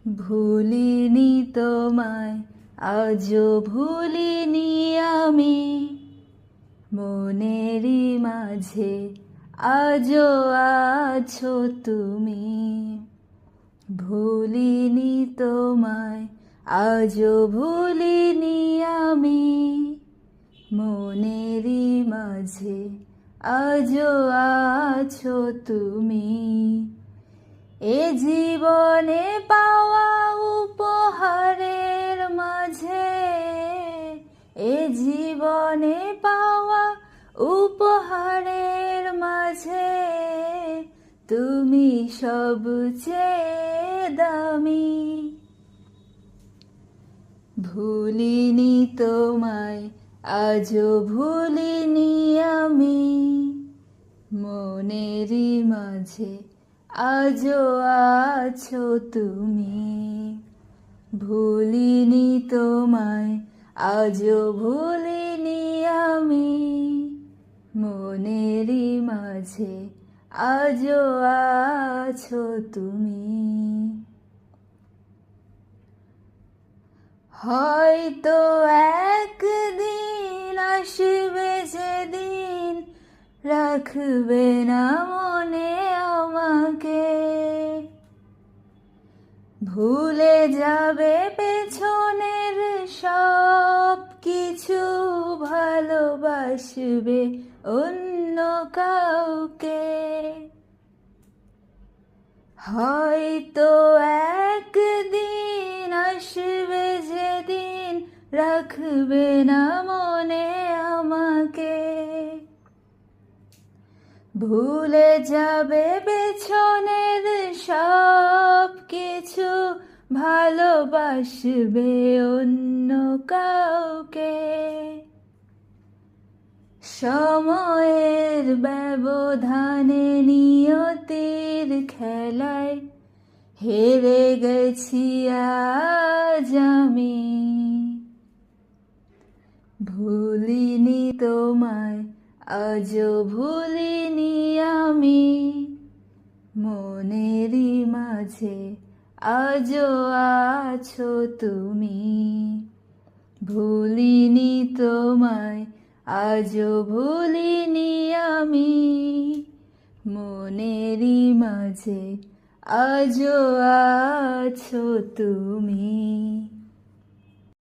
ভুলিনি তোমায়, আজও ভুলিনি আমি, মনেরই মাঝে আজও আছো তুমি। ভুলিনি তোমায়, আজও ভুলিনি আমি, মনেরই মাঝে আজও আছো তুমি। এ জীবনে পাওয়া উপহারের মাঝে, এ জীবনে পাওয়া উপহারের মাঝে তুমি সবচেয়ে দামি। ভুলিনি তোমায়, আজও ভুলিনি আমি, মনেরই মাঝে আজও আছো তুমি। ভুলিনি তোমায়, আজও ভুলিনি আমি, মনেরই মাঝে আজও আছো তুমি। হয়তো একদিন আসবে যেদিন রাখবে না মনে আমাকে, ভুলে যাবে পেছনের সব কিছু, ভালোবাসবে অন্য কাউকে। হয়তো একদিন আসবে যেদিন রাখবে না মনে আমাকে, ভুলে যাবে পেছনের সব কিছু, ভালোবাসবে অন্য কাউকে। সময়ের ব্যবধানে নিয়তির খেলায় হেরে গেছি আজ আমি। ভুলিনি তোমায়, আজও ভুলিনি আমি, মনেরই মাঝে আজও আছো তুমি। ভুলিনি তোমায়, আজও ভুলিনি আমি, মনেরই মাঝে আজও আছো তুমি।